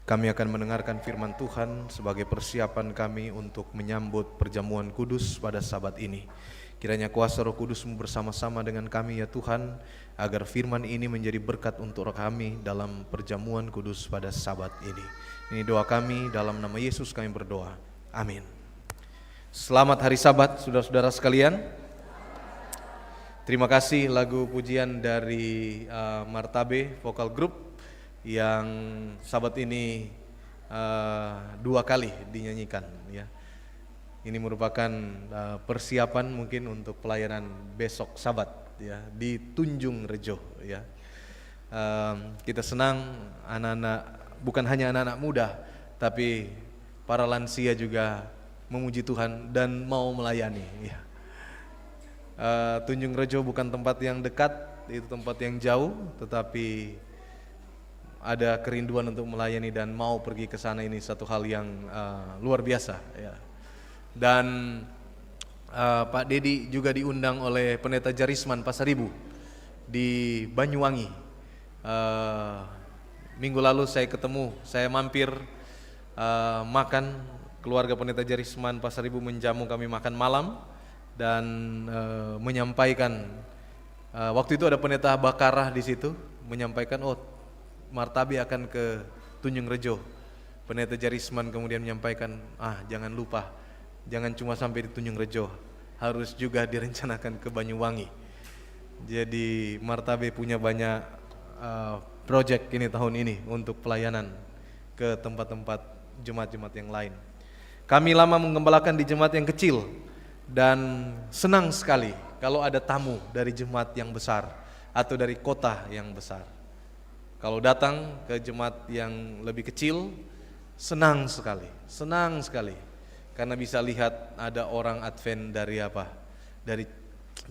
Kami akan mendengarkan firman Tuhan sebagai persiapan kami untuk menyambut perjamuan kudus pada Sabat ini. Kiranya kuasa Roh Kudus-Mu bersama-sama dengan kami ya Tuhan, agar firman ini menjadi berkat untuk kami dalam perjamuan kudus pada Sabat ini. Ini doa kami, dalam nama Yesus kami berdoa. Amin. Selamat hari Sabat saudara-saudara sekalian. Terima kasih lagu pujian dari Martabe Vocal Group yang Sabat ini 2 kali dinyanyikan ya. Ini merupakan persiapan mungkin untuk pelayanan besok Sabat ya di Tunjung Rejo ya. Kita senang anak-anak, bukan hanya anak-anak muda, tapi para lansia juga memuji Tuhan dan mau melayani ya. Tunjung Rejo bukan tempat yang dekat, itu tempat yang jauh, tetapi ada kerinduan untuk melayani dan mau pergi ke sana. Ini satu hal yang luar biasa ya. Dan Pak Dedi juga diundang oleh Pendeta Jarisman Pasaribu di Banyuwangi. Minggu lalu saya ketemu, saya mampir makan, keluarga Pendeta Jarisman Pasaribu menjamu kami makan malam dan menyampaikan, waktu itu ada Pendeta Bakarah di situ menyampaikan, Martabe akan ke Tunjung Rejo. Pendeta Jarisman kemudian menyampaikan, jangan lupa, jangan cuma sampai di Tunjung Rejo, harus juga direncanakan ke Banyuwangi. Jadi Martabe punya banyak project ini tahun ini untuk pelayanan ke tempat-tempat jemaat-jemaat yang lain. Kami lama menggembalakan di jemaat yang kecil dan senang sekali kalau ada tamu dari jemaat yang besar atau dari kota yang besar. Kalau datang ke jemaat yang lebih kecil, senang sekali karena bisa lihat ada orang Advent dari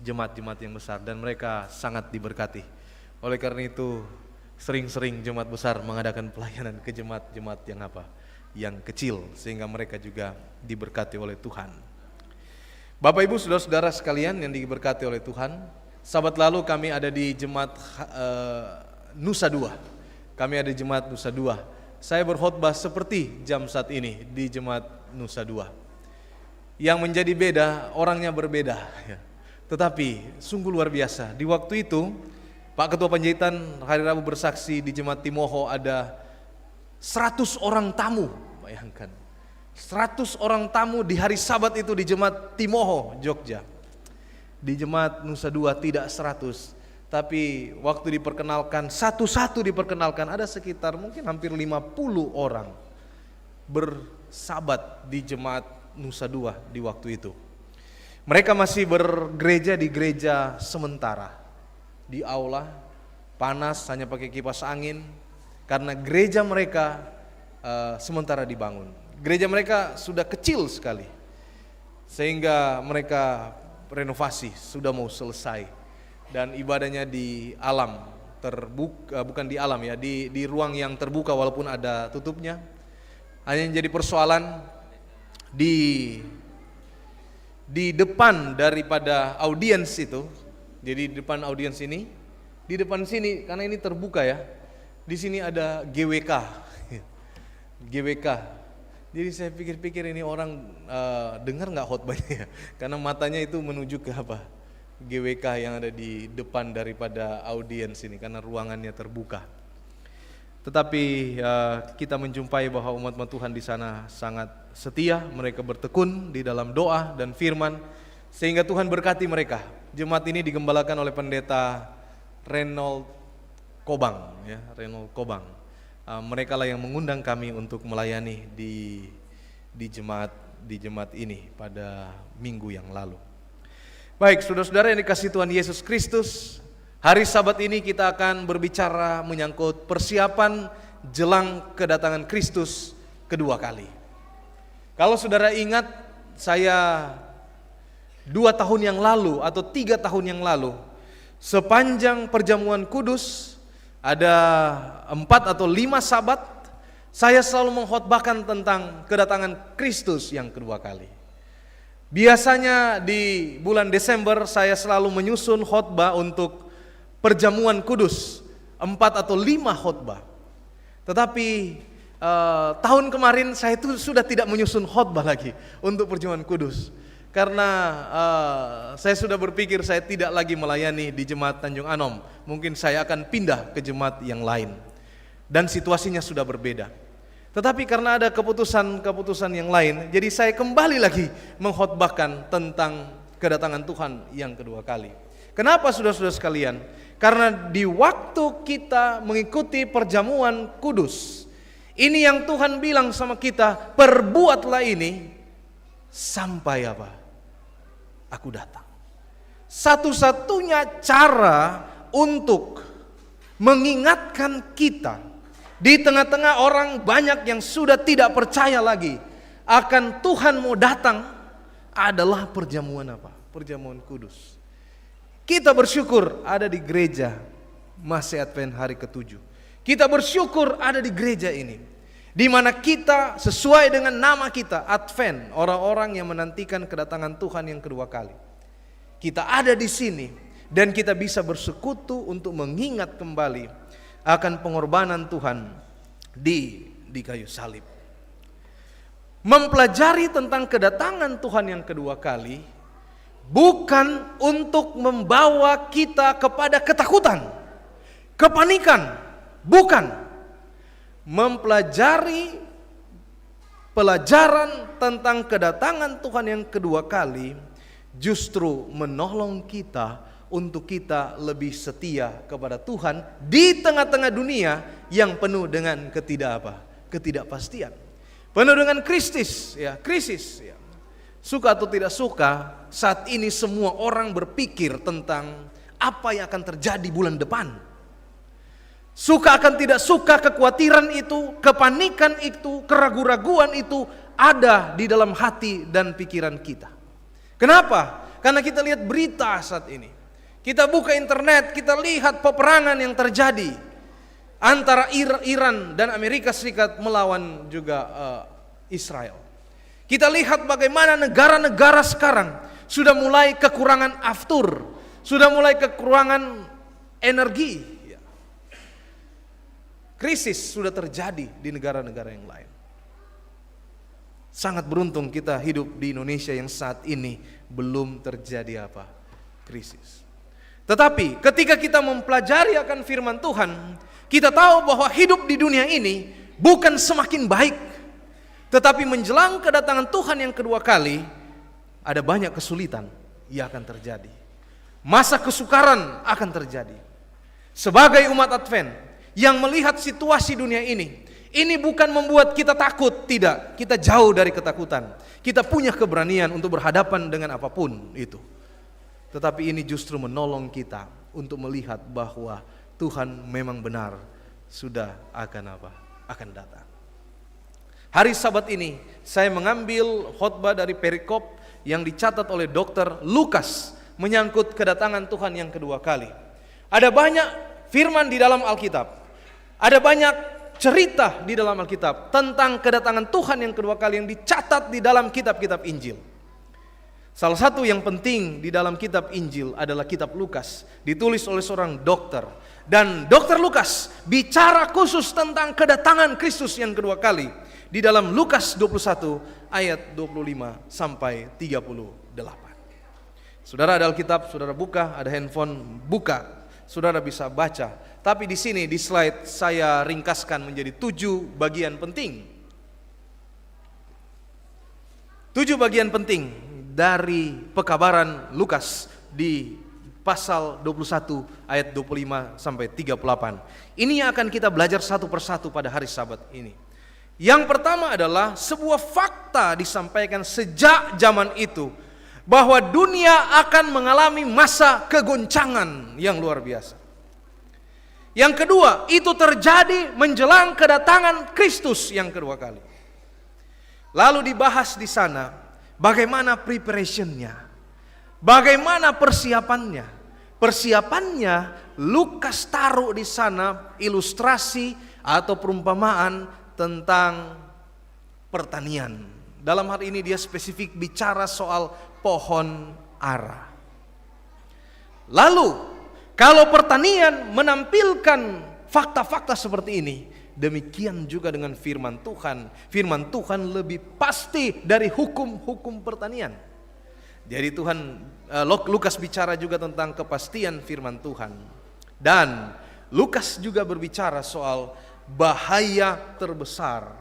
jemaat-jemaat yang besar dan mereka sangat diberkati. Oleh karena itu sering-sering jemaat besar mengadakan pelayanan ke jemaat-jemaat yang kecil, sehingga mereka juga diberkati oleh Tuhan. Bapak Ibu saudara-saudara sekalian yang diberkati oleh Tuhan, Sabat lalu kami ada di jemaat Nusa Dua. Kami ada di jemaat Nusa Dua. Saya berkhotbah seperti jam saat ini di jemaat Nusa Dua. Yang menjadi beda, orangnya berbeda ya. Tetapi sungguh luar biasa. Di waktu itu Pak Ketua Panjaitan hari Rabu bersaksi di jemaat Timoho ada 100 orang tamu. Bayangkan, 100 orang tamu di hari Sabat itu di jemaat Timoho, Jogja. Di jemaat Nusa Dua tidak 100, tapi waktu diperkenalkan, satu-satu diperkenalkan, ada sekitar mungkin hampir 50 orang bersabat di jemaat Nusa Dua di waktu itu. Mereka masih bergereja di gereja sementara, di aula, panas, hanya pakai kipas angin, karena gereja mereka sementara dibangun. Gereja mereka sudah kecil sekali, sehingga mereka renovasi, sudah mau selesai, dan ibadahnya di alam terbuka, bukan di alam ya, di ruang yang terbuka walaupun ada tutupnya. Hanya yang jadi persoalan di depan daripada audiens itu, jadi di depan audiens ini, di depan sini karena ini terbuka ya, di sini ada GWK, GWK. Jadi saya pikir-pikir ini orang dengar nggak khotbahnya ya, karena matanya itu menuju ke GWK yang ada di depan daripada audiens ini karena ruangannya terbuka. Tetapi kita menjumpai bahwa umat Tuhan di sana sangat setia, mereka bertekun di dalam doa dan firman, sehingga Tuhan berkati mereka. Jemaat ini digembalakan oleh Pendeta Reynold Kobang ya, Reynold Kobang. Mereka lah yang mengundang kami untuk melayani di jemaat ini pada minggu yang lalu. Baik, saudara-saudara yang dikasihi Tuhan Yesus Kristus, hari Sabat ini kita akan berbicara menyangkut persiapan jelang kedatangan Kristus kedua kali. Kalau saudara ingat, saya 2 tahun yang lalu atau 3 tahun yang lalu, sepanjang perjamuan kudus ada 4 atau 5 Sabat, saya selalu mengkhotbahkan tentang kedatangan Kristus yang kedua kali. Biasanya di bulan Desember saya selalu menyusun khotbah untuk perjamuan kudus, 4 atau 5 khotbah. Tetapi tahun kemarin saya itu sudah tidak menyusun khotbah lagi untuk perjamuan kudus. Karena saya sudah berpikir saya tidak lagi melayani di Jemaat Tanjung Anom. Mungkin saya akan pindah ke jemaat yang lain. Dan situasinya sudah berbeda. Tetapi karena ada keputusan yang lain, jadi saya kembali lagi mengkhotbahkan tentang kedatangan Tuhan yang kedua kali. Kenapa saudara-saudara sekalian? Karena di waktu kita mengikuti perjamuan kudus, ini yang Tuhan bilang sama kita, perbuatlah ini sampai apa? Aku datang. Satu-satunya cara untuk mengingatkan kita di tengah-tengah orang banyak yang sudah tidak percaya lagi akan Tuhan mau datang adalah perjamuan apa? Perjamuan kudus. Kita bersyukur ada di gereja Masih Advent hari ke-7. Kita bersyukur ada di gereja ini, di mana kita sesuai dengan nama kita, Advent, orang-orang yang menantikan kedatangan Tuhan yang kedua kali. Kita ada di sini dan kita bisa bersekutu untuk mengingat kembali akan pengorbanan Tuhan di kayu salib. Mempelajari tentang kedatangan Tuhan yang kedua kali bukan untuk membawa kita kepada ketakutan, kepanikan, bukan. Mempelajari pelajaran tentang kedatangan Tuhan yang kedua kali justru menolong kita untuk kita lebih setia kepada Tuhan di tengah-tengah dunia yang penuh dengan ketidakpastian, penuh dengan krisis. Suka atau tidak suka, saat ini semua orang berpikir tentang apa yang akan terjadi bulan depan. Suka akan tidak suka, kekhawatiran itu, kepanikan itu, keraguan-raguan itu ada di dalam hati dan pikiran kita. Kenapa? Karena kita lihat berita saat ini. Kita buka internet, kita lihat peperangan yang terjadi antara Iran dan Amerika Serikat melawan juga Israel. Kita lihat bagaimana negara-negara sekarang sudah mulai kekurangan aftur, sudah mulai kekurangan energi. Krisis sudah terjadi di negara-negara yang lain. Sangat beruntung kita hidup di Indonesia yang saat ini belum terjadi krisis. Tetapi ketika kita mempelajari akan firman Tuhan, kita tahu bahwa hidup di dunia ini bukan semakin baik, tetapi menjelang kedatangan Tuhan yang kedua kali, ada banyak kesulitan yang akan terjadi. Masa kesukaran akan terjadi. Sebagai umat Advent yang melihat situasi dunia ini bukan membuat kita takut, tidak. Kita jauh dari ketakutan. Kita punya keberanian untuk berhadapan dengan apapun itu. Tetapi ini justru menolong kita untuk melihat bahwa Tuhan memang benar sudah akan datang. Hari Sabat ini saya mengambil khotbah dari perikop yang dicatat oleh Dr. Lukas menyangkut kedatangan Tuhan yang kedua kali. Ada banyak firman di dalam Alkitab. Ada banyak cerita di dalam Alkitab tentang kedatangan Tuhan yang kedua kali yang dicatat di dalam kitab-kitab Injil. Salah satu yang penting di dalam kitab Injil adalah kitab Lukas, ditulis oleh seorang dokter. Dan Dr. Lukas bicara khusus tentang kedatangan Kristus yang kedua kali di dalam Lukas 21 ayat 25 sampai 38. Saudara ada Alkitab, saudara buka, ada handphone, buka. Saudara bisa baca. Tapi di sini di slide saya ringkaskan menjadi 7 bagian penting. 7 bagian penting dari pekabaran Lukas di pasal 21 ayat 25 sampai 38. Ini yang akan kita belajar satu persatu pada hari Sabat ini. Yang pertama adalah sebuah fakta disampaikan sejak zaman itu bahwa dunia akan mengalami masa kegoncangan yang luar biasa. Yang kedua, itu terjadi menjelang kedatangan Kristus yang kedua kali. Lalu dibahas di sana bagaimana preparationnya, bagaimana persiapannya. Persiapannya Lukas taruh di sana ilustrasi atau perumpamaan tentang pertanian. Dalam hal ini dia spesifik bicara soal pohon ara. Lalu kalau pertanian menampilkan fakta-fakta seperti ini, demikian juga dengan firman Tuhan. Firman Tuhan lebih pasti dari hukum-hukum pertanian. Jadi Lukas bicara juga tentang kepastian firman Tuhan. Dan Lukas juga berbicara soal bahaya terbesar.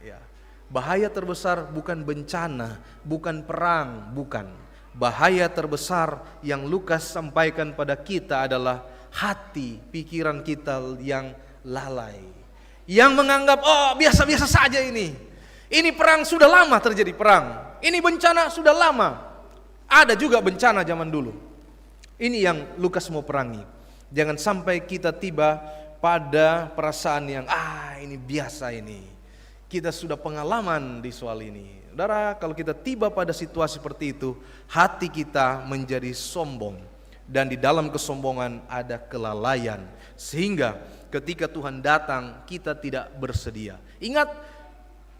Ya. Bahaya terbesar bukan bencana, bukan perang, bukan. Bahaya terbesar yang Lukas sampaikan pada kita adalah hati, pikiran kita yang lalai, yang menganggap biasa-biasa saja ini perang sudah lama terjadi perang, ini bencana sudah lama, ada juga bencana zaman dulu. Ini yang Lukas mau perangi. Jangan sampai kita tiba pada perasaan yang ini biasa ini, kita sudah pengalaman di soal ini. Saudara, kalau kita tiba pada situasi seperti itu, hati kita menjadi sombong. Dan di dalam kesombongan ada kelalaian, sehingga ketika Tuhan datang kita tidak bersedia. Ingat,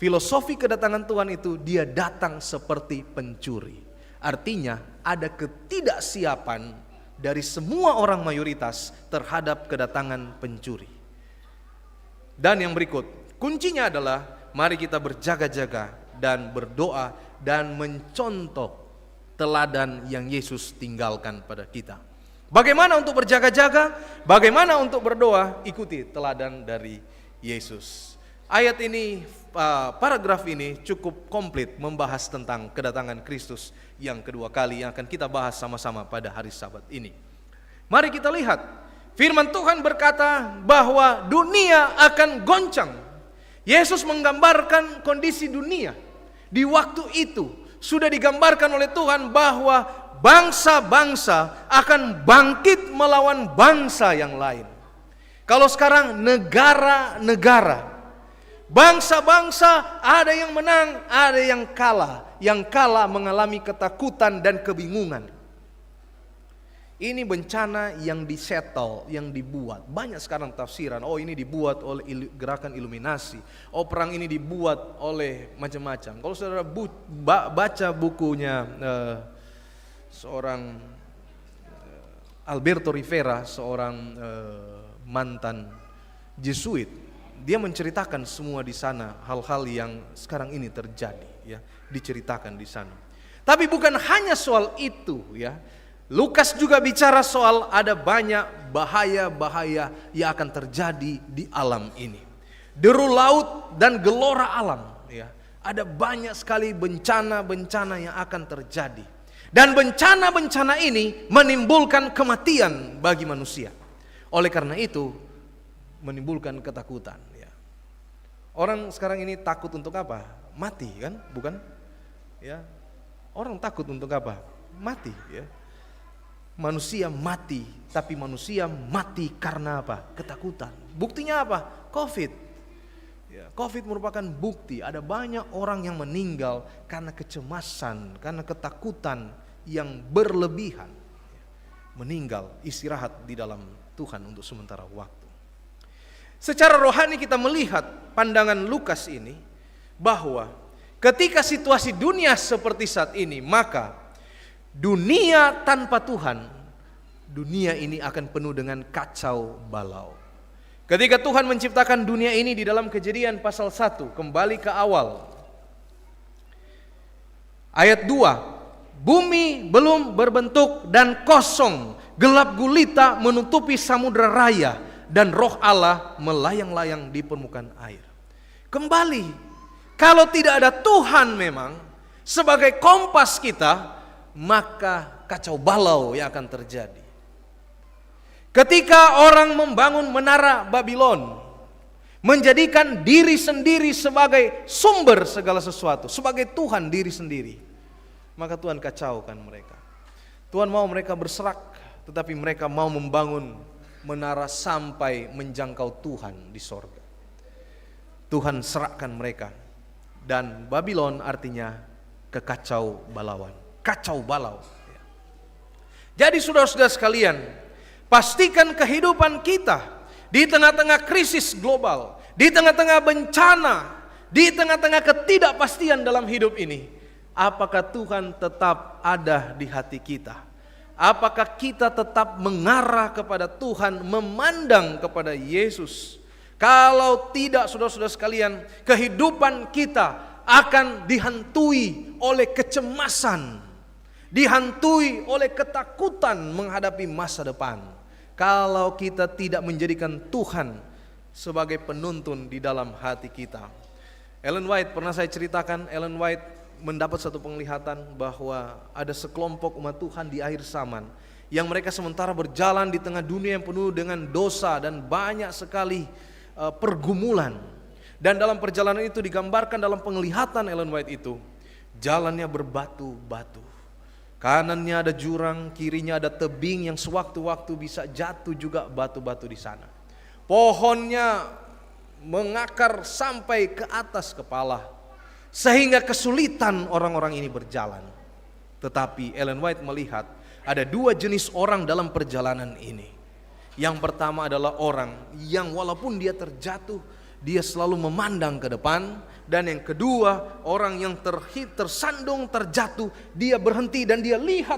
filosofi kedatangan Tuhan itu dia datang seperti pencuri. Artinya ada ketidaksiapan dari semua orang mayoritas terhadap kedatangan pencuri. Dan yang berikut, kuncinya adalah mari kita berjaga-jaga dan berdoa dan mencontoh teladan yang Yesus tinggalkan pada kita. Bagaimana untuk berjaga-jaga? Bagaimana untuk berdoa? Ikuti teladan dari Yesus. Ayat ini, paragraf ini cukup komplit membahas tentang kedatangan Kristus yang kedua kali yang akan kita bahas sama-sama pada hari Sabat ini. Mari kita lihat. Firman Tuhan berkata bahwa dunia akan goncang. Yesus menggambarkan kondisi dunia. Di waktu itu sudah digambarkan oleh Tuhan bahwa bangsa-bangsa akan bangkit melawan bangsa yang lain. Kalau sekarang negara-negara, bangsa-bangsa ada yang menang, ada yang kalah. Yang kalah mengalami ketakutan dan kebingungan. Ini bencana yang disettle, yang dibuat. Banyak sekarang tafsiran. Ini dibuat oleh gerakan Iluminasi. Perang ini dibuat oleh macam-macam. Kalau saudara baca bukunya seorang Alberto Rivera, seorang mantan Jesuit, dia menceritakan semua di sana hal-hal yang sekarang ini terjadi, ya, diceritakan di sana. Tapi bukan hanya soal itu, ya. Lukas juga bicara soal ada banyak bahaya-bahaya yang akan terjadi di alam ini. Deru laut dan gelora alam, ya. Ada banyak sekali bencana-bencana yang akan terjadi. Dan bencana-bencana ini menimbulkan kematian bagi manusia. Oleh karena itu menimbulkan ketakutan, ya. Orang sekarang ini takut untuk apa? Mati, kan? Bukan? Ya. Orang takut untuk apa? Mati, ya. Manusia mati, tapi manusia mati karena apa? Ketakutan. Buktinya apa? COVID. Ya, COVID merupakan bukti. Ada banyak orang yang meninggal karena kecemasan, karena ketakutan yang berlebihan. Meninggal, istirahat di dalam Tuhan untuk sementara waktu. Secara rohani kita melihat pandangan Lukas ini bahwa ketika situasi dunia seperti saat ini, maka dunia tanpa Tuhan, dunia ini akan penuh dengan kacau balau. Ketika Tuhan menciptakan dunia ini di dalam Kejadian pasal 1, kembali ke awal. Ayat 2, bumi belum berbentuk dan kosong, gelap gulita menutupi samudra raya, dan roh Allah melayang-layang di permukaan air. Kembali, kalau tidak ada Tuhan memang sebagai kompas kita, maka kacau balau yang akan terjadi. Ketika orang membangun menara Babylon, menjadikan diri sendiri sebagai sumber segala sesuatu, sebagai Tuhan diri sendiri, maka Tuhan kacaukan mereka. Tuhan mau mereka berserak, tetapi mereka mau membangun menara sampai menjangkau Tuhan di sorga. Tuhan serakkan mereka. Dan Babylon artinya kekacau balauan. Kacau balau. Jadi saudara-saudara sekalian, pastikan kehidupan kita di tengah-tengah krisis global, di tengah-tengah bencana, di tengah-tengah ketidakpastian dalam hidup ini, apakah Tuhan tetap ada di hati kita? Apakah kita tetap mengarah kepada Tuhan, memandang kepada Yesus? Kalau tidak, saudara-saudara sekalian, kehidupan kita akan dihantui oleh kecemasan, dihantui oleh ketakutan menghadapi masa depan. Kalau kita tidak menjadikan Tuhan sebagai penuntun di dalam hati kita. Ellen White, pernah saya ceritakan, Ellen White mendapat satu penglihatan bahwa ada sekelompok umat Tuhan di akhir zaman yang mereka sementara berjalan di tengah dunia yang penuh dengan dosa dan banyak sekali pergumulan. Dan dalam perjalanan itu digambarkan dalam penglihatan Ellen White itu, jalannya berbatu-batu. Kanannya ada jurang, kirinya ada tebing yang sewaktu-waktu bisa jatuh juga batu-batu di sana. Pohonnya mengakar sampai ke atas kepala, sehingga kesulitan orang-orang ini berjalan. Tetapi Ellen White melihat ada dua jenis orang dalam perjalanan ini. Yang pertama adalah orang yang walaupun dia terjatuh, dia selalu memandang ke depan. Dan yang kedua, orang yang tersandung, terjatuh, dia berhenti dan dia lihat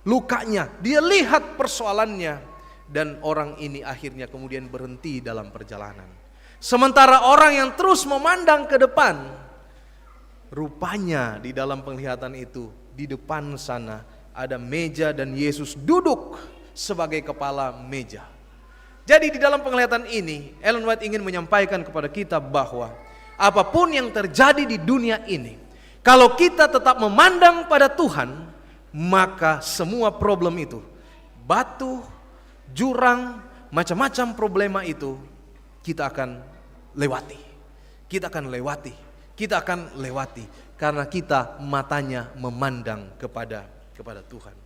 lukanya, dia lihat persoalannya. Dan orang ini akhirnya kemudian berhenti dalam perjalanan. Sementara orang yang terus memandang ke depan, rupanya di dalam penglihatan itu, di depan sana ada meja dan Yesus duduk sebagai kepala meja. Jadi di dalam penglihatan ini, Ellen White ingin menyampaikan kepada kita bahwa apapun yang terjadi di dunia ini, kalau kita tetap memandang pada Tuhan, maka semua problem itu, batu, jurang, macam-macam problema itu, kita akan lewati. Kita akan lewati. Kita akan lewati. Karena kita matanya memandang kepada Tuhan.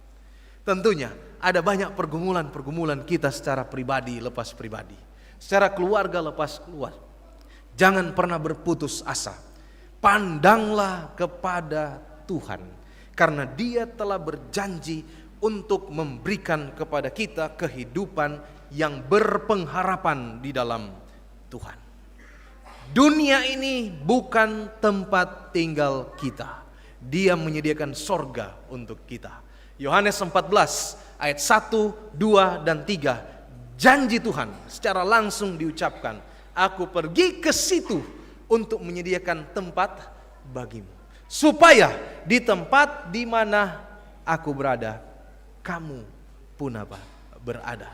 Tentunya ada banyak pergumulan-pergumulan kita secara pribadi lepas pribadi, secara keluarga lepas keluarga. Jangan pernah berputus asa. Pandanglah kepada Tuhan, karena Dia telah berjanji untuk memberikan kepada kita kehidupan yang berpengharapan di dalam Tuhan. Dunia ini bukan tempat tinggal kita. Dia menyediakan sorga untuk kita. Yohanes 14 ayat 1, 2, dan 3. Janji Tuhan secara langsung diucapkan, aku pergi ke situ untuk menyediakan tempat bagimu, supaya di tempat di mana aku berada, kamu pun berada.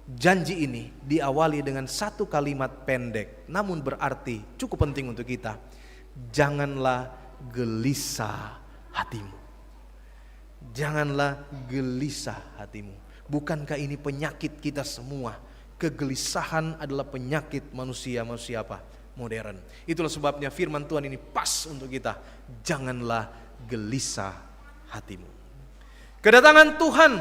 Janji ini diawali dengan satu kalimat pendek, namun berarti cukup penting untuk kita. Janganlah gelisah hatimu. Janganlah gelisah hatimu. Bukankah ini penyakit kita semua? Kegelisahan adalah penyakit manusia apa? Modern. Itulah sebabnya firman Tuhan ini pas untuk kita. Janganlah gelisah hatimu. Kedatangan Tuhan,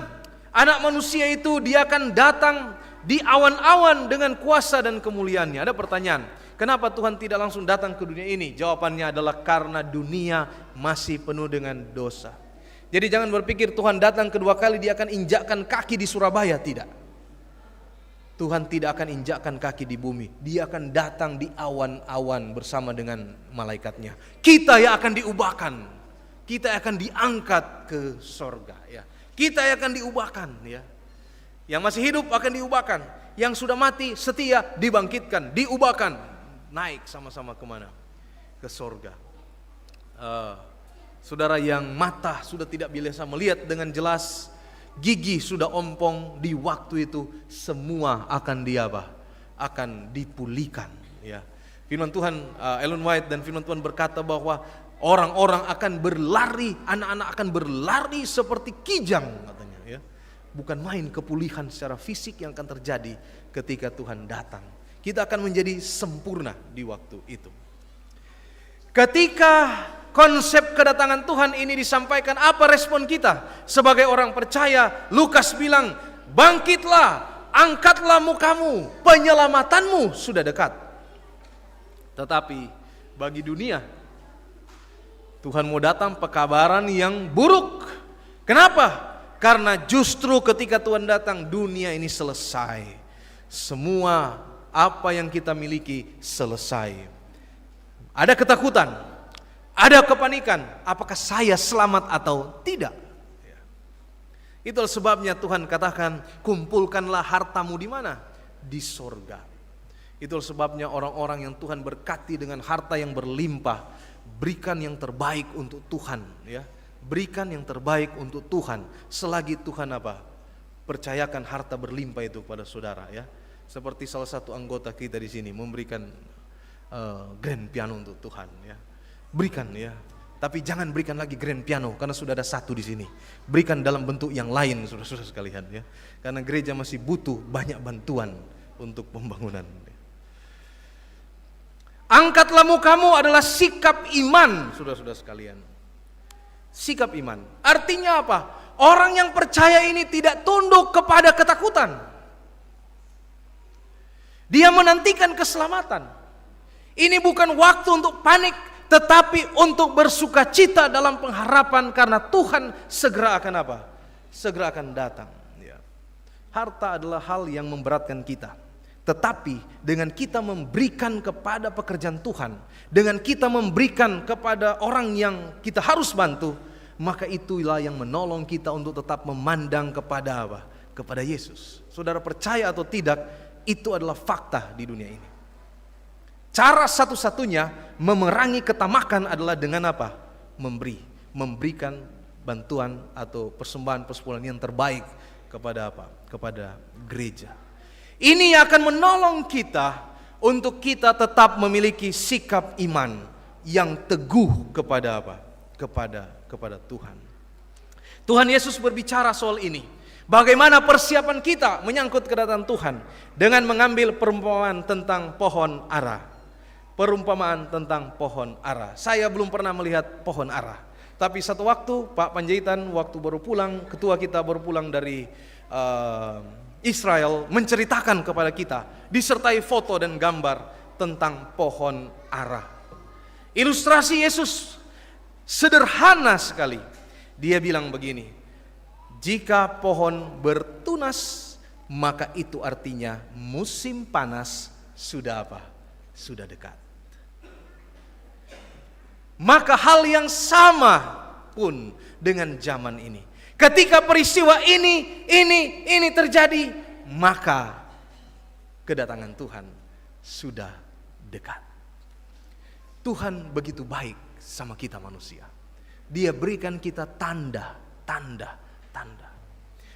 Anak manusia itu dia akan datang di awan-awan dengan kuasa dan kemuliaannya. Ada pertanyaan, kenapa Tuhan tidak langsung datang ke dunia ini? Jawabannya adalah karena dunia masih penuh dengan dosa. Jadi jangan berpikir Tuhan datang kedua kali dia akan injakkan kaki di Surabaya, tidak. Tuhan tidak akan injakkan kaki di bumi. Dia akan datang di awan-awan bersama dengan malaikatnya. Kita yang akan diubahkan. Kita akan diangkat ke sorga, ya. Kita yang akan diubahkan, ya. Yang masih hidup akan diubahkan. Yang sudah mati setia dibangkitkan, diubahkan, naik sama-sama kemana? Ke sorga. Saudara yang mata sudah tidak bisa melihat dengan jelas, gigi sudah ompong, di waktu itu semua akan akan dipulihkan, ya. Firman Tuhan, Ellen White dan firman Tuhan berkata bahwa orang-orang akan berlari, anak-anak akan berlari seperti kijang, katanya, ya. Bukan main kepulihan secara fisik yang akan terjadi ketika Tuhan datang. Kita akan menjadi sempurna di waktu itu. Ketika konsep kedatangan Tuhan ini disampaikan, apa respon kita sebagai orang percaya? Lukas bilang, bangkitlah, angkatlah mukamu, penyelamatanmu sudah dekat. Tetapi bagi dunia, Tuhan mau datang pekabaran yang buruk. Kenapa? Karena justru ketika Tuhan datang, dunia ini selesai. Semua apa yang kita miliki selesai. Ada ketakutan, ada kepanikan, apakah saya selamat atau tidak? Itulah sebabnya Tuhan katakan, kumpulkanlah hartamu di mana? Di sorga. Itulah sebabnya orang-orang yang Tuhan berkati dengan harta yang berlimpah, berikan yang terbaik untuk Tuhan, ya. Berikan yang terbaik untuk Tuhan selagi Tuhan apa? Percayakan harta berlimpah itu kepada saudara, ya. Seperti salah satu anggota kita di sini memberikan grand piano untuk Tuhan, ya. Berikan, ya. Tapi jangan berikan lagi grand piano karena sudah ada satu di sini. Berikan dalam bentuk yang lain, saudara-saudara sekalian, ya. Karena gereja masih butuh banyak bantuan untuk pembangunan. Angkatlah mukamu adalah sikap iman, saudara-saudara sekalian. Sikap iman. Artinya apa? Orang yang percaya ini tidak tunduk kepada ketakutan. Dia menantikan keselamatan. Ini bukan waktu untuk panik, tetapi untuk bersukacita dalam pengharapan karena Tuhan segera akan apa? Segera akan datang. Ya. Harta adalah hal yang memberatkan kita. Tetapi dengan kita memberikan kepada pekerjaan Tuhan, dengan kita memberikan kepada orang yang kita harus bantu, maka itulah yang menolong kita untuk tetap memandang kepada apa? Kepada Yesus. Saudara percaya atau tidak, itu adalah fakta di dunia ini. Cara satu-satunya memerangi ketamakan adalah dengan apa? Memberikan bantuan atau persembahan yang terbaik kepada apa? Kepada gereja. Ini akan menolong kita untuk kita tetap memiliki sikap iman yang teguh kepada apa? Kepada Tuhan. Tuhan Yesus berbicara soal ini. Bagaimana persiapan kita menyangkut kedatangan Tuhan dengan mengambil perumpamaan tentang pohon ara. Perumpamaan tentang pohon ara. Saya belum pernah melihat pohon ara. Tapi satu waktu Pak Panjaitan waktu baru pulang, ketua kita baru pulang dari Israel menceritakan kepada kita disertai foto dan gambar tentang pohon ara. Ilustrasi Yesus sederhana sekali. Dia bilang begini, jika pohon bertunas maka itu artinya musim panas sudah apa? Sudah dekat. Maka hal yang sama pun dengan zaman ini. Ketika peristiwa ini terjadi, maka kedatangan Tuhan sudah dekat. Tuhan begitu baik sama kita manusia. Dia berikan kita tanda.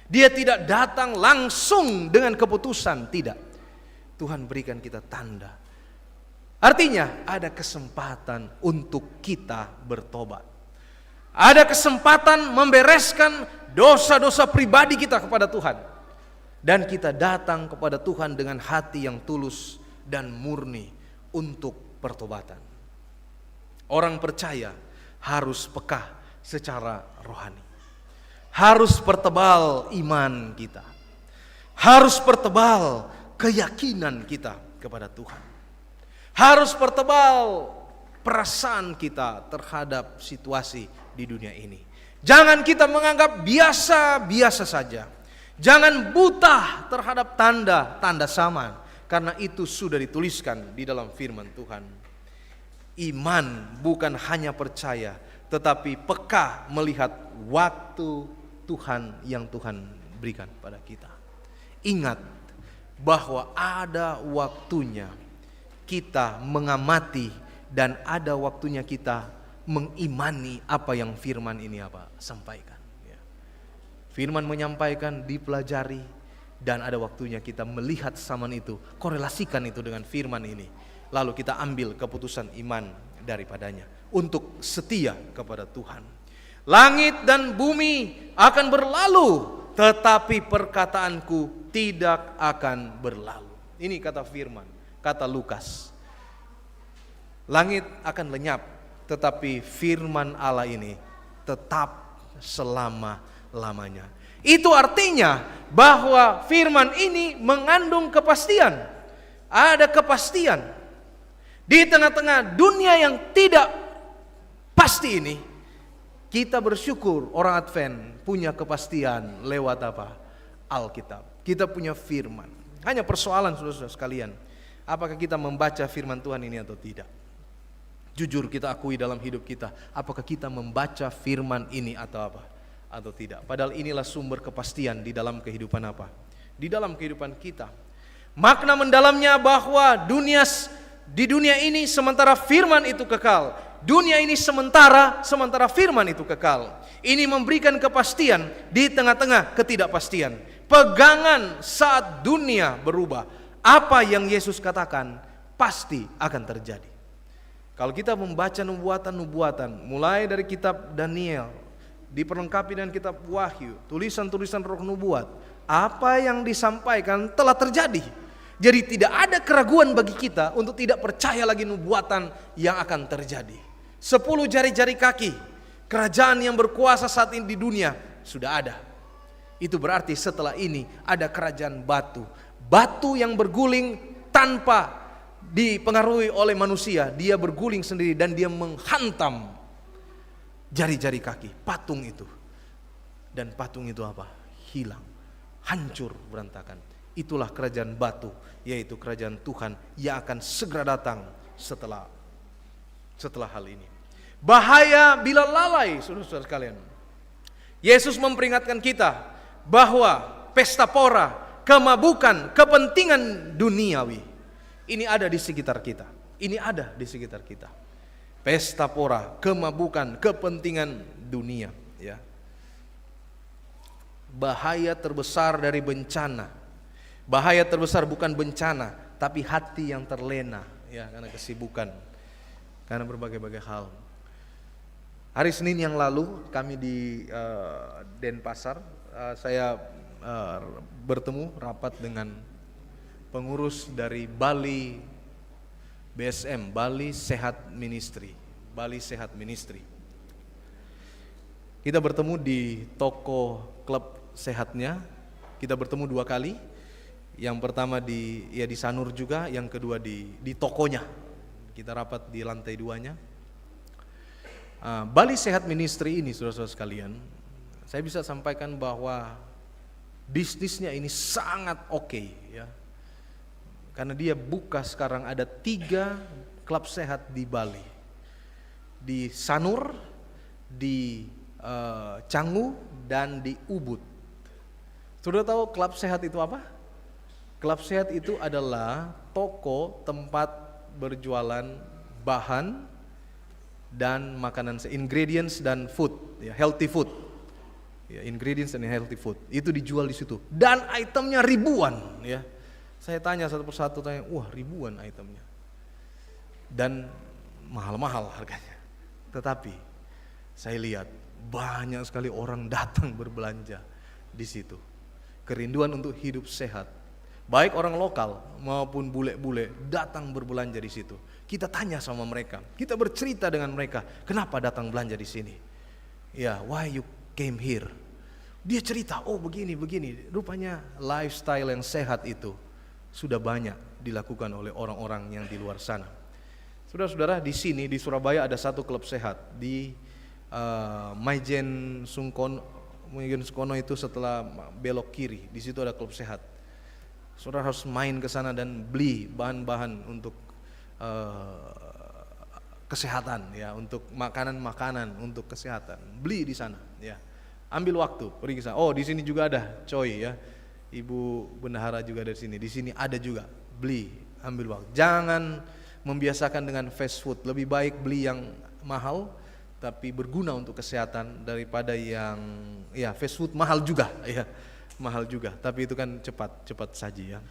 Dia tidak datang langsung dengan keputusan, tidak. Tuhan berikan kita tanda. Artinya ada kesempatan untuk kita bertobat. Ada kesempatan membereskan dosa-dosa pribadi kita kepada Tuhan. Dan kita datang kepada Tuhan dengan hati yang tulus dan murni untuk pertobatan. Orang percaya harus peka secara rohani. Harus pertebal iman kita. Harus pertebal keyakinan kita kepada Tuhan. Harus pertebal perasaan kita terhadap situasi di dunia ini. Jangan kita menganggap biasa-biasa saja. Jangan buta terhadap tanda-tanda zaman, karena itu sudah dituliskan di dalam firman Tuhan. Iman bukan hanya percaya, tetapi peka melihat waktu Tuhan yang Tuhan berikan pada kita. Ingat bahwa ada waktunya kita mengamati dan ada waktunya kita mengimani apa yang firman ini sampaikan. Firman menyampaikan, dipelajari, dan ada waktunya kita melihat zaman itu, korelasikan itu dengan firman ini. Lalu kita ambil keputusan iman daripadanya untuk setia kepada Tuhan. Langit dan bumi akan berlalu, tetapi perkataanku tidak akan berlalu. Ini kata firman, kata Lukas. Langit akan lenyap, tetapi firman Allah ini tetap selama-lamanya. Itu artinya bahwa firman ini mengandung kepastian. Ada kepastian. Di tengah-tengah dunia yang tidak pasti ini, kita bersyukur orang Advent punya kepastian lewat apa? Alkitab. Kita punya firman. Hanya persoalan saudara-saudara sekalian, apakah kita membaca firman Tuhan ini atau tidak? Jujur kita akui dalam hidup kita, apakah kita membaca firman ini atau apa? Atau tidak. Padahal inilah sumber kepastian di dalam kehidupan apa? Di dalam kehidupan kita. Makna mendalamnya bahwa di dunia ini sementara firman itu kekal. Dunia ini sementara firman itu kekal. Ini memberikan kepastian di tengah-tengah ketidakpastian. Pegangan saat dunia berubah. Apa yang Yesus katakan pasti akan terjadi. Kalau kita membaca nubuatan-nubuatan, mulai dari kitab Daniel, diperlengkapi dengan kitab Wahyu, tulisan-tulisan roh nubuat, apa yang disampaikan telah terjadi. Jadi tidak ada keraguan bagi kita untuk tidak percaya lagi nubuatan yang akan terjadi. 10 jari-jari kaki, kerajaan yang berkuasa saat ini di dunia sudah ada. Itu berarti setelah ini ada kerajaan batu. Batu yang berguling tanpa dipengaruhi oleh manusia. Dia berguling sendiri dan dia menghantam jari-jari kaki patung itu. Dan patung itu apa? Hilang, hancur, berantakan. Itulah kerajaan batu, yaitu kerajaan Tuhan yang akan segera datang setelah hal ini. Bahaya bila lalai, saudara-saudara sekalian. Yesus memperingatkan kita bahwa pesta pora, kemabukan, kepentingan duniawi ini ada di sekitar kita. Ini ada di sekitar kita. Pesta pora, kemabukan, kepentingan dunia, ya. Bahaya terbesar dari bencana. Bahaya terbesar bukan bencana, tapi hati yang terlena, ya, karena kesibukan, karena berbagai-bagai hal. Hari Senin yang lalu kami di Denpasar, saya bertemu rapat dengan pengurus dari Bali BSM, Bali Sehat Ministry. Kita bertemu di toko klub sehatnya. Kita bertemu 2 kali. Yang pertama di Sanur juga, yang kedua di tokonya. Kita rapat di lantai 2-nya. Bali Sehat Ministry ini, saudara-saudara sekalian, saya bisa sampaikan bahwa bisnisnya ini sangat oke, ya. Karena dia buka sekarang ada 3 klub sehat di Bali. Di Sanur, di Canggu, dan di Ubud. Sudah tahu klub sehat itu apa? Klub sehat itu adalah toko tempat berjualan bahan dan makanan, ingredients dan food, ya, healthy food. Ya, ingredients dan healthy food. Itu dijual di situ. Dan itemnya ribuan, ya. Saya tanya satu persatu, wah, ribuan itemnya. Dan mahal-mahal harganya. Tetapi saya lihat banyak sekali orang datang berbelanja di situ. Kerinduan untuk hidup sehat. Baik orang lokal maupun bule-bule datang berbelanja di situ. Kita tanya sama mereka, kita bercerita dengan mereka, kenapa datang belanja di sini? Ya, why you came here? Dia cerita, oh begini. Rupanya lifestyle yang sehat itu sudah banyak dilakukan oleh orang-orang yang di luar sana. Saudara-saudara, di sini di Surabaya ada 1 klub sehat di Maijen Sungkono itu setelah belok kiri. Di situ ada klub sehat. Saudara harus main ke sana dan beli bahan-bahan untuk kesehatan, ya, untuk makanan untuk kesehatan. Beli di sana, ya. Ambil waktu pergi ke sana. Oh, di sini juga ada, coy, ya. Ibu bendahara juga ada di sini. Di sini ada juga. Beli, ambil waktu. Jangan membiasakan dengan fast food. Lebih baik beli yang mahal tapi berguna untuk kesehatan daripada yang, ya, fast food mahal juga, ya. Mahal juga, tapi itu kan cepat saji, ya.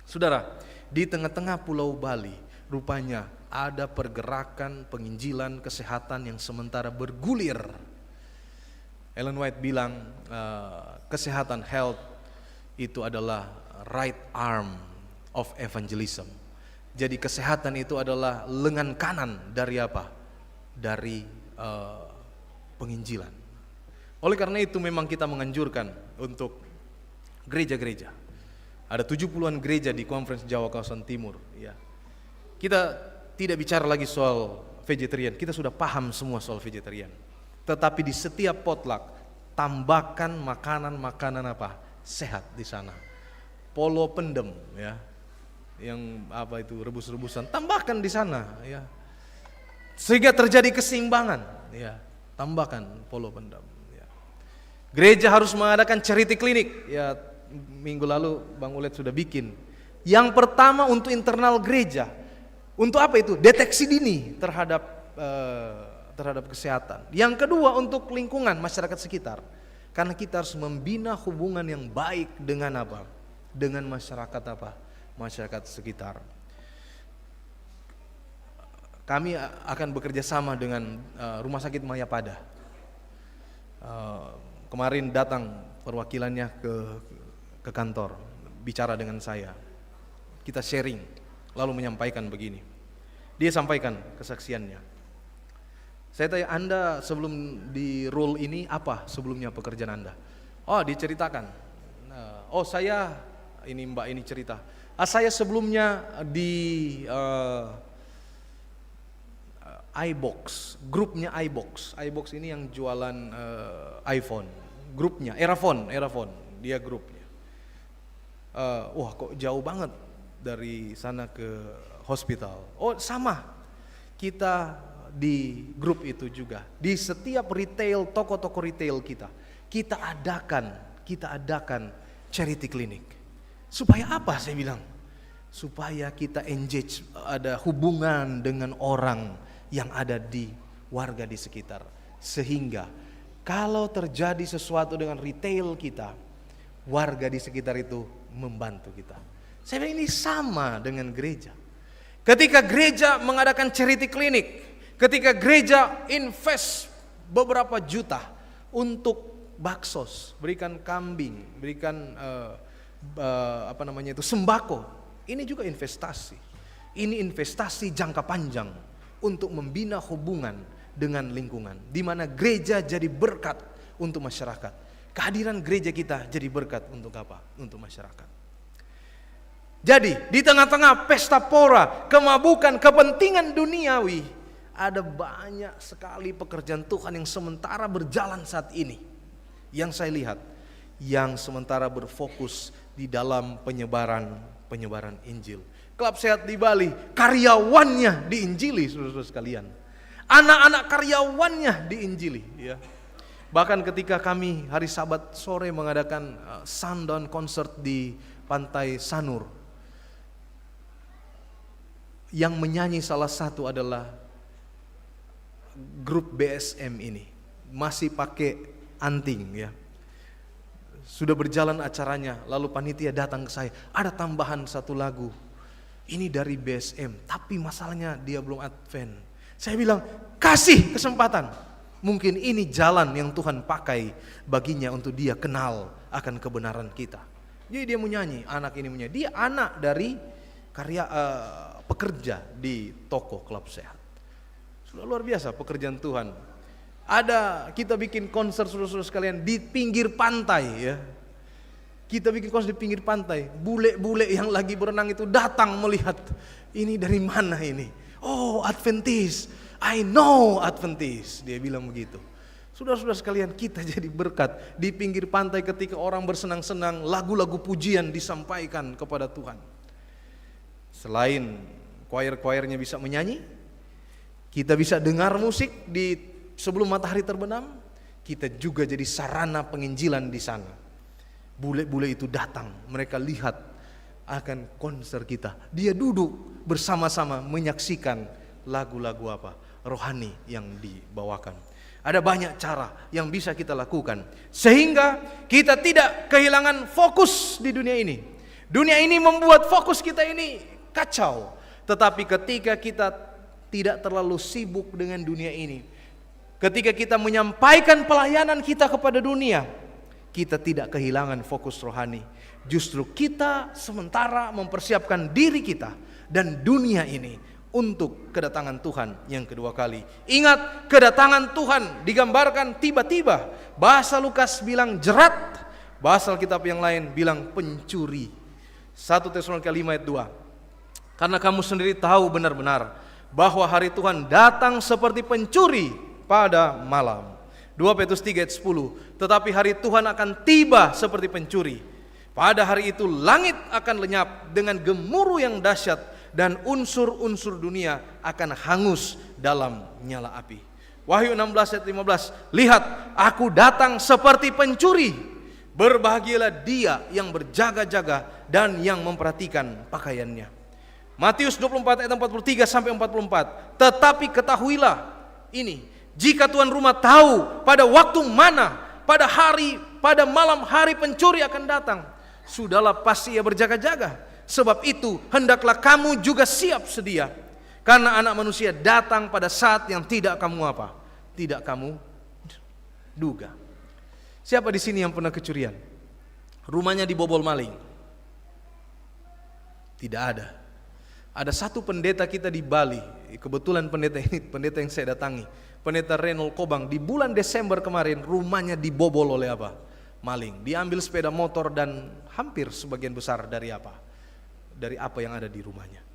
Saudara, di tengah-tengah Pulau Bali rupanya ada pergerakan penginjilan kesehatan yang sementara bergulir. Ellen White bilang kesehatan, health itu adalah right arm of evangelism. Jadi kesehatan itu adalah lengan kanan dari apa? Dari penginjilan. Oleh karena itu memang kita menganjurkan untuk gereja-gereja. Ada 70-an gereja di Conference Jawa Kawasan Timur, ya. Kita tidak bicara lagi soal vegetarian, kita sudah paham semua soal vegetarian. Tetapi di setiap potluck tambahkan makanan-makanan apa? Sehat di sana. Polo pendem, ya. Yang apa itu, rebus-rebusan, tambahkan di sana, ya. Sehingga terjadi keseimbangan, ya. Tambahkan polo pendem, ya. Gereja harus mengadakan charity clinic, ya. Minggu lalu Bang Ulet sudah bikin Yang pertama untuk internal gereja. Untuk apa itu? Deteksi dini terhadap kesehatan. Yang kedua untuk lingkungan masyarakat sekitar. Karena kita harus membina hubungan yang baik dengan apa? Dengan masyarakat apa? Masyarakat sekitar. Kami akan bekerja sama dengan Rumah Sakit Mayapada. Kemarin datang perwakilannya ke kantor, bicara dengan saya. Kita sharing, lalu menyampaikan begini. Dia sampaikan kesaksiannya. Saya tanya, Anda sebelum di role ini apa sebelumnya pekerjaan Anda? Oh, diceritakan. Oh, saya, ini Mbak ini cerita. Saya sebelumnya di iBox, grupnya iBox. iBox ini yang jualan iPhone. Grupnya, Erafon, dia grupnya. Wah, kok jauh banget dari sana ke hospital. Oh, sama. Kita di grup itu juga. Di setiap retail, toko-toko retail kita adakan charity clinic. Supaya apa saya bilang? Supaya kita engage, ada hubungan dengan orang yang ada di warga di sekitar. Sehingga kalau terjadi sesuatu dengan retail kita, warga di sekitar itu membantu kita. Saya bilang ini sama dengan gereja. Ketika gereja mengadakan charity clinic, ketika gereja invest beberapa juta untuk baksos, berikan kambing, berikan sembako. Ini juga investasi. Ini investasi jangka panjang untuk membina hubungan dengan lingkungan, di mana gereja jadi berkat untuk masyarakat. Kehadiran gereja kita jadi berkat untuk apa? Untuk masyarakat. Jadi di tengah-tengah pesta pora, kemabukan, kepentingan duniawi, ada banyak sekali pekerjaan Tuhan yang sementara berjalan saat ini. Yang saya lihat, yang sementara berfokus di dalam penyebaran Injil. Klub Sehat di Bali, karyawannya diinjili, saudara-saudara sekalian. Anak-anak karyawannya diinjili, ya. Bahkan ketika kami hari Sabat sore mengadakan sundown concert di Pantai Sanur, yang menyanyi salah satu adalah grup BSM ini, masih pakai anting, ya. Sudah berjalan acaranya, lalu panitia datang ke saya, ada tambahan satu lagu. Ini dari BSM, tapi masalahnya dia belum advent. Saya bilang, kasih kesempatan. Mungkin ini jalan yang Tuhan pakai baginya untuk dia kenal akan kebenaran kita. Jadi dia menyanyi, anak ini menyanyi. Dia anak dari pekerja di toko Klub Sehat. Sudah luar biasa pekerjaan Tuhan. Ada kita bikin konser saudara-saudara sekalian di pinggir pantai, ya. Kita bikin konser di pinggir pantai. Bule-bule yang lagi berenang itu datang melihat. Ini dari mana ini? Oh, Adventist. I know Adventist. Dia bilang begitu. Saudara-saudara sekalian, kita jadi berkat di pinggir pantai ketika orang bersenang-senang, lagu-lagu pujian disampaikan kepada Tuhan. Selain choir-choirnya bisa menyanyi, kita bisa dengar musik di sebelum matahari terbenam, kita juga jadi sarana penginjilan di sana. Bule-bule itu datang, mereka lihat akan konser kita. Dia duduk bersama-sama menyaksikan lagu-lagu apa? Rohani yang dibawakan. Ada banyak cara yang bisa kita lakukan sehingga kita tidak kehilangan fokus di dunia ini. Dunia ini membuat fokus kita ini kacau. Tetapi ketika kita tidak terlalu sibuk dengan dunia ini, ketika kita menyampaikan pelayanan kita kepada dunia, kita tidak kehilangan fokus rohani. Justru kita sementara mempersiapkan diri kita dan dunia ini untuk kedatangan Tuhan yang kedua kali. Ingat, kedatangan Tuhan digambarkan tiba-tiba. Bahasa Lukas bilang jerat, bahasa Alkitab yang lain bilang pencuri. 1 Tesalonika 5 ayat 2. Karena kamu sendiri tahu benar-benar bahwa hari Tuhan datang seperti pencuri pada malam. 2 Petrus 3 ayat 10. Tetapi hari Tuhan akan tiba seperti pencuri. Pada hari itu langit akan lenyap dengan gemuruh yang dahsyat dan unsur-unsur dunia akan hangus dalam nyala api. Wahyu 16 ayat 15. Lihat, aku datang seperti pencuri. Berbahagialah dia yang berjaga-jaga dan yang memperhatikan pakaiannya. Matius 24 ayat 43 sampai 44. Tetapi ketahuilah ini, jika tuan rumah tahu pada waktu mana, pada malam hari pencuri akan datang, sudahlah pasti ia berjaga-jaga. Sebab itu hendaklah kamu juga siap sedia, karena Anak Manusia datang pada saat yang tidak kamu apa? Tidak kamu duga. Siapa di sini yang pernah kecurian? Rumahnya dibobol maling? Tidak ada. Ada satu pendeta kita di Bali, kebetulan pendeta ini pendeta yang saya datangi, pendeta Reynold Kobang, di bulan Desember kemarin rumahnya dibobol oleh apa? Maling. Diambil sepeda motor dan hampir sebagian besar dari apa? Dari apa yang ada di rumahnya.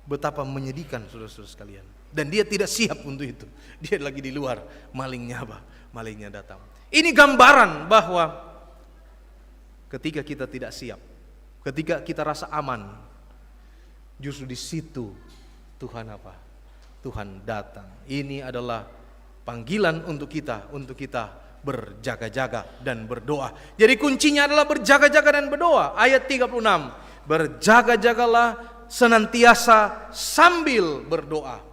Betapa menyedihkan saudara-saudara sekalian. Dan dia tidak siap untuk itu. Dia lagi di luar, malingnya apa? Malingnya datang. Ini gambaran bahwa ketika kita tidak siap, ketika kita rasa aman, justru di situ Tuhan apa? Tuhan datang. Ini adalah panggilan untuk kita berjaga-jaga dan berdoa. Jadi kuncinya adalah berjaga-jaga dan berdoa. Ayat 36. Berjaga-jagalah senantiasa sambil berdoa.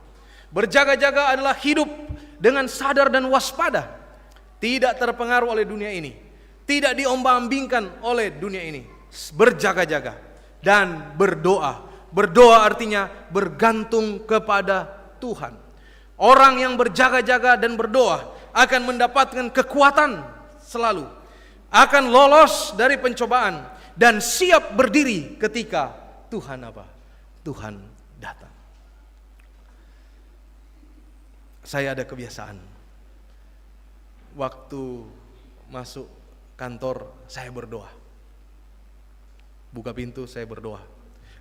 Berjaga-jaga adalah hidup dengan sadar dan waspada. Tidak terpengaruh oleh dunia ini. Tidak diombang-ambingkan oleh dunia ini. Berjaga-jaga dan berdoa. Berdoa artinya bergantung kepada Tuhan. Orang yang berjaga-jaga dan berdoa akan mendapatkan kekuatan selalu. Akan lolos dari pencobaan dan siap berdiri ketika Tuhan apa? Tuhan datang. Saya ada kebiasaan. Waktu masuk kantor saya berdoa. Buka pintu saya berdoa.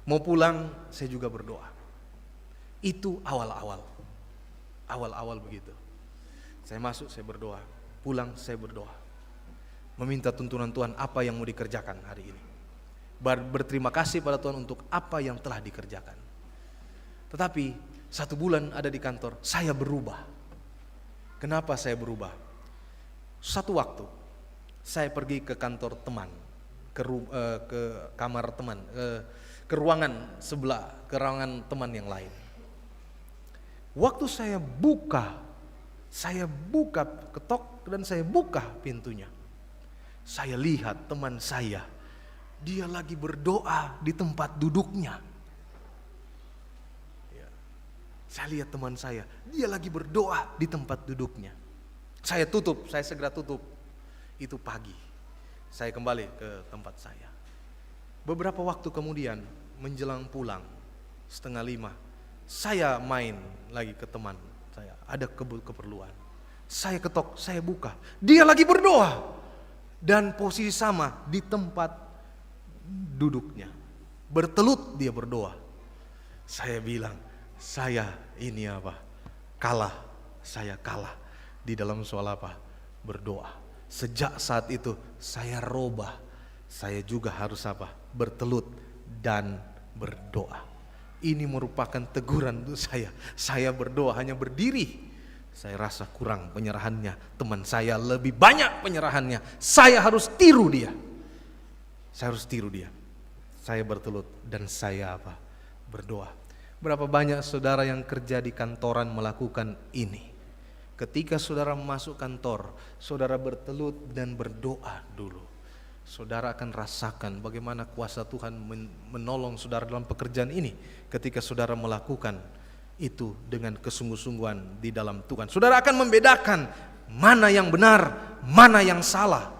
Mau pulang saya juga berdoa. Itu awal-awal. Awal-awal begitu. Saya masuk saya berdoa. Pulang saya berdoa. Meminta tuntunan Tuhan apa yang mau dikerjakan hari ini. Berterima kasih pada Tuhan untuk apa yang telah dikerjakan. Tetapi 1 bulan ada di kantor, saya berubah. Kenapa saya berubah? Satu waktu saya pergi ke kantor teman, ke kamar teman, ke ruangan sebelah, ke ruangan teman yang lain. Waktu saya buka ketok dan saya buka pintunya. Saya lihat teman saya, dia lagi berdoa di tempat duduknya. Saya lihat teman saya, dia lagi berdoa di tempat duduknya. Saya segera tutup. Itu pagi. Saya kembali ke tempat saya. Beberapa waktu kemudian, menjelang pulang, 4:30, saya main lagi ke teman saya. Ada keperluan. Saya ketok, saya buka. Dia lagi berdoa. Dan posisi sama di tempat duduknya. Bertelut dia berdoa. Saya bilang, saya ini apa? Saya kalah di dalam soal apa? Berdoa. Sejak saat itu saya robah. Saya juga harus apa? Bertelut dan berdoa. Ini merupakan teguran untuk saya. Saya berdoa hanya berdiri. Saya rasa kurang penyerahannya. Teman saya lebih banyak penyerahannya. Saya harus tiru dia. Saya bertelut dan saya apa? Berdoa. Berapa banyak saudara yang kerja di kantoran melakukan ini? Ketika saudara masuk kantor, saudara bertelut dan berdoa dulu. Saudara akan rasakan bagaimana kuasa Tuhan menolong saudara dalam pekerjaan ini. Ketika saudara melakukan itu dengan kesungguh-sungguhan di dalam Tuhan. Saudara akan membedakan mana yang benar, mana yang salah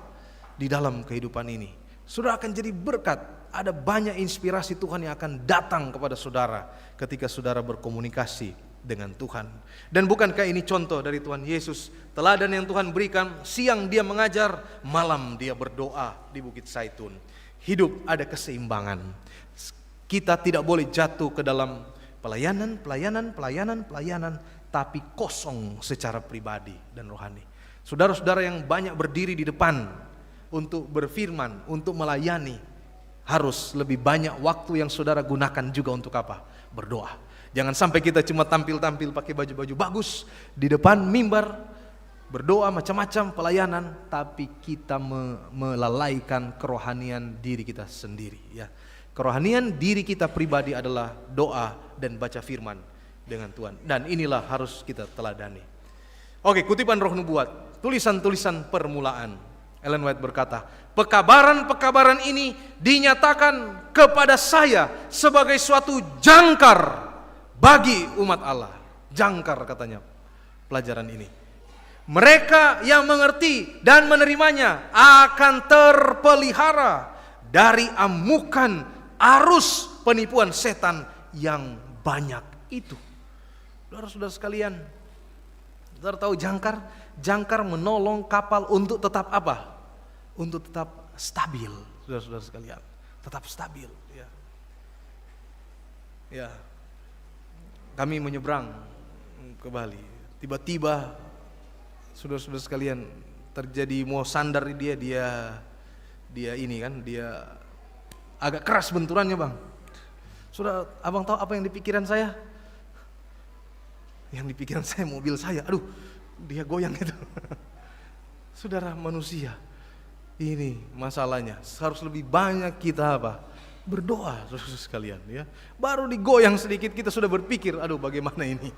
di dalam kehidupan ini. Saudara akan jadi berkat. Ada banyak inspirasi Tuhan yang akan datang kepada saudara ketika saudara berkomunikasi dengan Tuhan. Dan bukankah ini contoh dari Tuhan Yesus? Teladan yang Tuhan berikan, siang dia mengajar, malam dia berdoa di Bukit Zaitun. Hidup ada keseimbangan. Kita tidak boleh jatuh ke dalam pelayanan, tapi kosong secara pribadi dan rohani. Saudara-saudara yang banyak berdiri di depan untuk berfirman, untuk melayani, harus lebih banyak waktu yang saudara gunakan juga untuk apa? Berdoa. Jangan sampai kita cuma tampil-tampil pakai baju-baju bagus di depan mimbar, berdoa macam-macam pelayanan, tapi kita melalaikan kerohanian diri kita sendiri ya. Kerohanian diri kita pribadi adalah doa dan baca firman dengan Tuhan, dan inilah harus kita teladani. Oke, kutipan Roh Nubuat, tulisan-tulisan permulaan. Ellen White berkata, pekabaran-pekabaran ini dinyatakan kepada saya sebagai suatu jangkar bagi umat Allah. Jangkar katanya pelajaran ini. Mereka yang mengerti dan menerimanya akan terpelihara dari amukan arus penipuan setan yang banyak itu. Saudara-saudara sekalian, saudara tahu jangkar? Jangkar menolong kapal untuk tetap apa? Untuk tetap stabil, saudara-saudara sekalian. Tetap stabil. Ya. Kami menyeberang ke Bali. Tiba-tiba saudara-saudara sekalian, terjadi mau sandar dia ini kan, dia agak keras benturannya bang. Sudah abang tahu apa yang di pikiran saya? Yang di pikiran saya mobil saya, aduh dia goyang itu. Saudara, manusia ini masalahnya, harus lebih banyak kita apa? Berdoa saudara sekalian ya. Baru digoyang sedikit kita sudah berpikir, aduh bagaimana ini.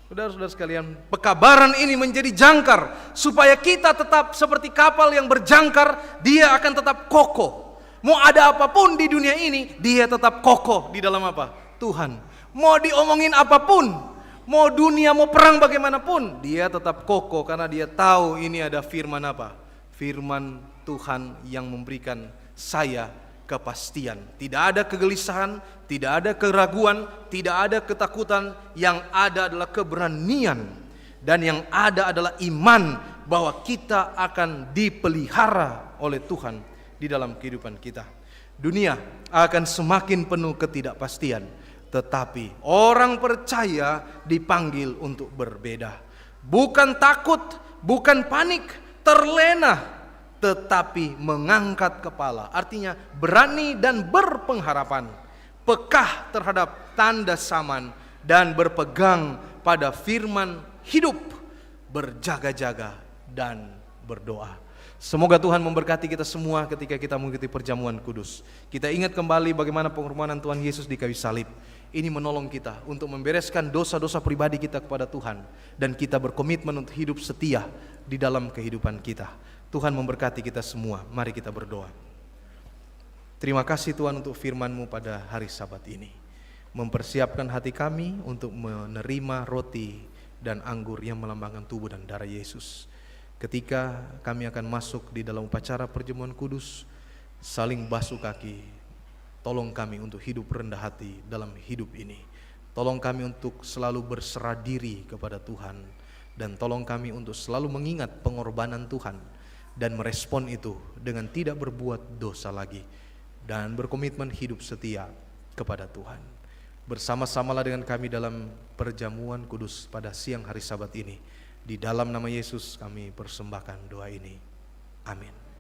Saudara-saudara sekalian, pekabaran ini menjadi jangkar supaya kita tetap seperti kapal yang berjangkar, dia akan tetap kokoh. Mau ada apapun di dunia ini, dia tetap kokoh di dalam apa? Tuhan. Mau diomongin apapun, mau dunia mau perang bagaimanapun, dia tetap kokoh karena dia tahu ini ada firman apa? Firman Tuhan yang memberikan saya kepastian. Tidak ada kegelisahan, tidak ada keraguan, tidak ada ketakutan. Yang ada adalah keberanian, dan yang ada adalah iman bahwa kita akan dipelihara oleh Tuhan di dalam kehidupan kita. Dunia akan semakin penuh ketidakpastian, tetapi orang percaya dipanggil untuk berbeda. Bukan takut, bukan panik, terlena, tetapi mengangkat kepala. Artinya berani dan berpengharapan, pekah terhadap tanda zaman, dan berpegang pada firman hidup, berjaga-jaga dan berdoa. Semoga Tuhan memberkati kita semua ketika kita mengikuti perjamuan kudus. Kita ingat kembali bagaimana pengorbanan Tuhan Yesus di kayu salib. Ini menolong kita untuk membereskan dosa-dosa pribadi kita kepada Tuhan, dan kita berkomitmen untuk hidup setia di dalam kehidupan kita. Tuhan memberkati kita semua. Mari kita berdoa. Terima kasih Tuhan untuk firman-Mu pada hari Sabat ini. Mempersiapkan hati kami untuk menerima roti dan anggur yang melambangkan tubuh dan darah Yesus. Ketika kami akan masuk di dalam upacara perjamuan kudus, saling basuh kaki. Tolong kami untuk hidup rendah hati dalam hidup ini. Tolong kami untuk selalu berserah diri kepada Tuhan. Dan tolong kami untuk selalu mengingat pengorbanan Tuhan, dan merespon itu dengan tidak berbuat dosa lagi, dan berkomitmen hidup setia kepada Tuhan. Bersama-samalah dengan kami dalam perjamuan kudus pada siang hari Sabat ini. Di dalam nama Yesus kami persembahkan doa ini. Amin.